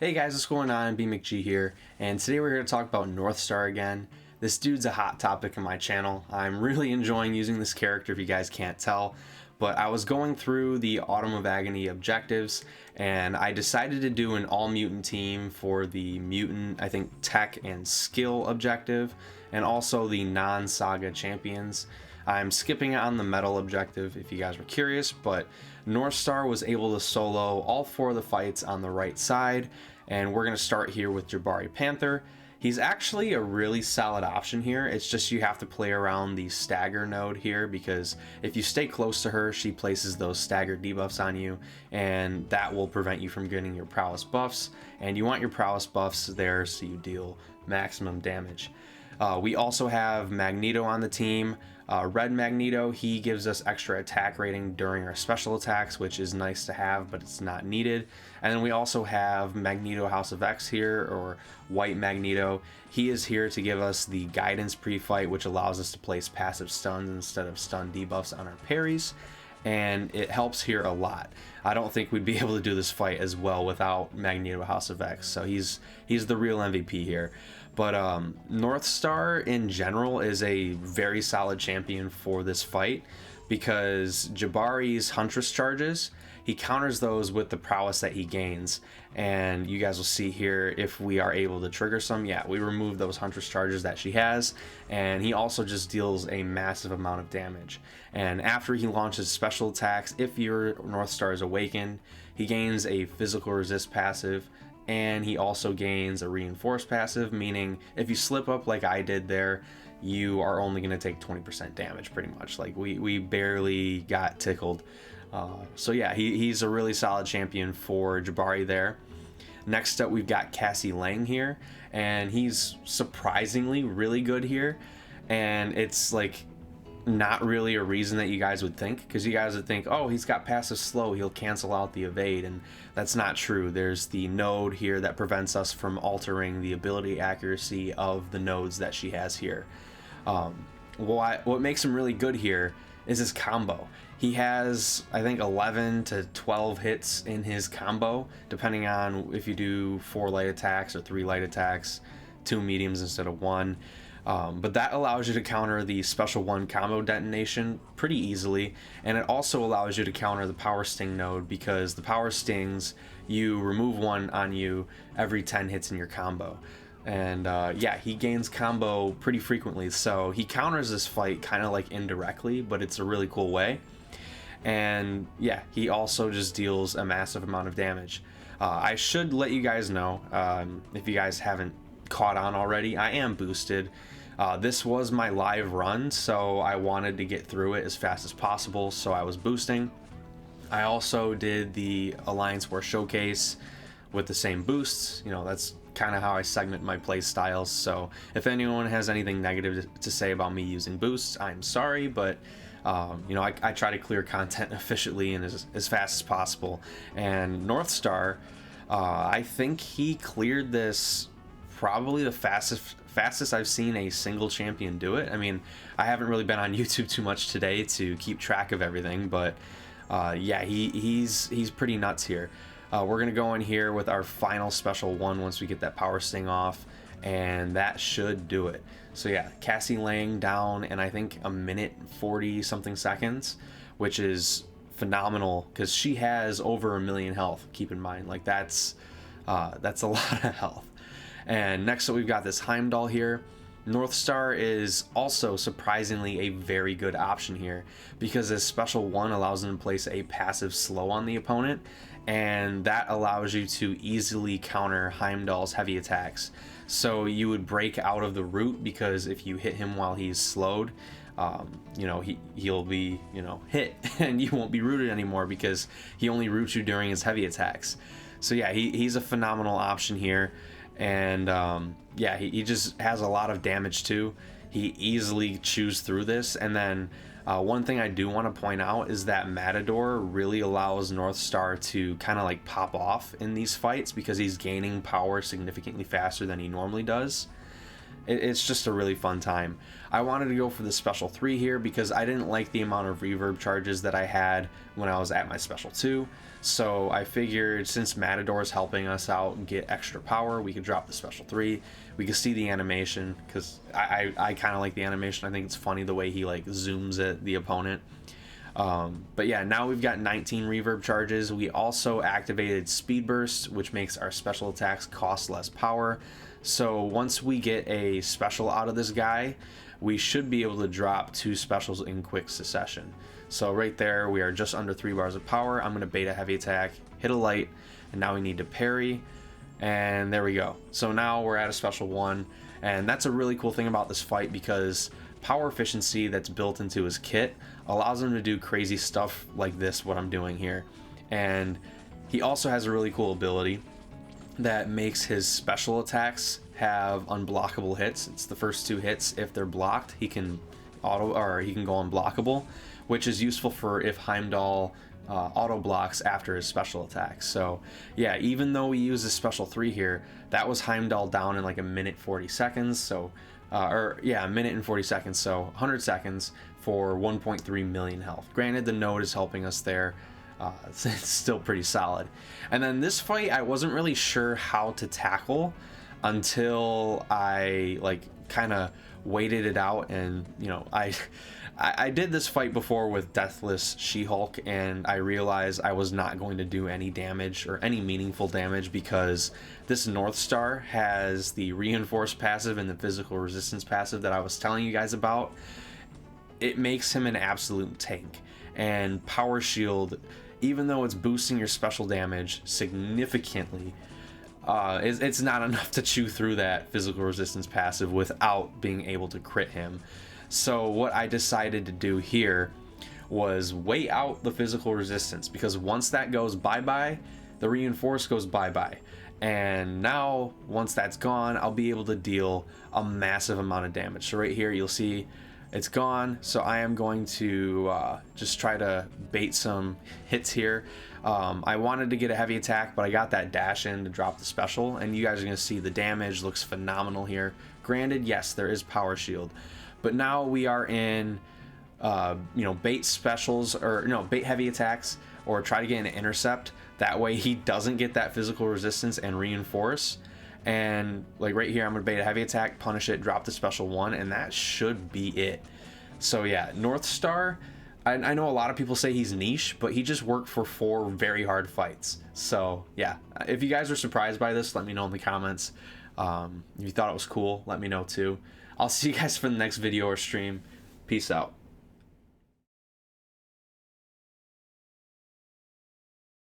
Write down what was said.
Hey guys, what's going on? B-McG here, and today we're here to talk about Northstar again. This dude's a hot topic on my channel. I'm really enjoying using this character if you guys can't tell, but I was going through the Autumn of Agony objectives, and I decided to do an all-mutant team for the mutant, I think, tech and skill objective, and also the non-saga champions. I'm skipping on the metal objective if you guys were curious, but Northstar was able to solo all 4 of the fights on the right side, and we're going to start here with Jabari Panther. He's actually a really solid option here. It's just you have to play around the stagger node here, because if you stay close to her, she places those stagger debuffs on you, and that will prevent you from getting your prowess buffs, and you want your prowess buffs there so you deal maximum damage. We also have Magneto on the team. Red Magneto, he gives us extra attack rating during our special attacks, which is nice to have, but it's not needed. And then we also have Magneto House of X here, or White Magneto. He is here to give us the guidance pre-fight, which allows us to place passive stuns instead of stun debuffs on our parries, and it helps here a lot. I don't think we'd be able to do this fight as well without Magneto House of X, so he's the real MVP here. But Northstar in general is a very solid champion for this fight, because Jabari's Huntress charges, he counters those with the prowess that he gains, and you guys will see here if we are able to trigger some. Yeah, we remove those Huntress charges that she has, and he also just deals a massive amount of damage. And after he launches special attacks, if your Northstar is awakened, he gains a physical resist passive, and he also gains a reinforced passive, meaning if you slip up like I did there, you are only going to take 20% damage pretty much. Like we barely got tickled. So yeah, he's a really solid champion for Jabari there. Next up, we've got Cassie Lang here, and he's surprisingly really good here, and it's like not really a reason that you guys would think, because you guys would think, oh, he's got passive slow, he'll cancel out the evade, and that's not true. There's the node here that prevents us from altering the ability accuracy of the nodes that she has here. What makes him really good here is his combo. He has, I think, 11 to 12 hits in his combo, depending on if you do 4 light attacks or 3 light attacks, 2 mediums instead of 1. But that allows you to counter the special 1 combo detonation pretty easily, and it also allows you to counter the power sting node, because the power stings, you remove 1 on you every 10 hits in your combo. And yeah, he gains combo pretty frequently, so he counters this fight kind of like indirectly, but it's a really cool way. And yeah, he also just deals a massive amount of damage. I should let you guys know, if you guys haven't caught on already, I am boosted. This was my live run, so I wanted to get through it as fast as possible, so I was boosting. I also did the Alliance War Showcase with the same boosts. You know, that's kind of how I segment my play styles, so if anyone has anything negative to say about me using boosts, I'm sorry, but you know, I try to clear content efficiently and as fast as possible. And Northstar, I think he cleared this probably the fastest I've seen a single champion do it. I mean, I haven't really been on YouTube too much today to keep track of everything, but yeah, he's pretty nuts here. We're gonna go in here with our final special 1 once we get that power sting off, and that should do it. So yeah, Cassie Lang down in I think a minute 40 something seconds, which is phenomenal, because she has over 1 million health. Keep in mind, like that's a lot of health. And next up, we've got this Heimdall here. Northstar is also surprisingly a very good option here, because this special 1 allows him to place a passive slow on the opponent, and that allows you to easily counter Heimdall's heavy attacks. So you would break out of the root, because if you hit him while he's slowed, you know, he'll be, you know, hit and you won't be rooted anymore, because he only roots you during his heavy attacks. So yeah, he's a phenomenal option here. And yeah, he just has a lot of damage too. He easily chews through this. And then one thing I do want to point out is that Matador really allows Northstar to kind of like pop off in these fights, because he's gaining power significantly faster than he normally does. it's just a really fun time. I wanted to go for the special 3 here because I didn't like the amount of reverb charges that I had when I was at my special 2. So I figured since Matador's helping us out and get extra power, we could drop the special 3. We could see the animation because I kind of like the animation. I think it's funny the way he like zooms at the opponent. But yeah, now we've got 19 reverb charges. We also activated speed burst, which makes our special attacks cost less power. So once we get a special out of this guy, we should be able to drop 2 specials in quick succession. So right there, we are just under 3 bars of power. I'm going to beta heavy attack, hit a light, and now we need to parry. And there we go. So now we're at a special 1. And that's a really cool thing about this fight because power efficiency that's built into his kit allows him to do crazy stuff like this, what I'm doing here. And he also has a really cool ability that makes his special attacks have unblockable hits. It's the first 2 hits. If they're blocked, he can go unblockable, which is useful for if Heimdall auto blocks after his special attacks. So yeah, even though we use a special 3 here, that was Heimdall down in like a minute 40 seconds. So a minute and 40 seconds, so 100 seconds for 1.3 million health. Granted, the node is helping us there. It's still pretty solid. And then this fight, I wasn't really sure how to tackle until I like kind of waited it out. And you know, I did this fight before with Deathless She-Hulk, and I realized I was not going to do any damage or any meaningful damage because this Northstar has the reinforced passive and the physical resistance passive that I was telling you guys about. It makes him an absolute tank. And Power Shield, even though it's boosting your special damage significantly, it's not enough to chew through that physical resistance passive without being able to crit him. So what I decided to do here was wait out the physical resistance, because once that goes bye-bye, the reinforce goes bye-bye. And now, once that's gone, I'll be able to deal a massive amount of damage. So right here, you'll see it's gone. So I am going to just try to bait some hits here. I wanted to get a heavy attack, but I got that dash in to drop the special. And you guys are going to see the damage looks phenomenal here. Granted, yes, there is power shield. But now we are in, bait specials, or no, bait heavy attacks, or try to get an intercept. That way he doesn't get that physical resistance and reinforce. And like right here, I'm going to bait a heavy attack, punish it, drop the special 1, and that should be it. So yeah, Northstar, I know a lot of people say he's niche, but he just worked for 4 very hard fights. So yeah, if you guys are surprised by this, let me know in the comments. If you thought it was cool, let me know too. I'll see you guys for the next video or stream. Peace out.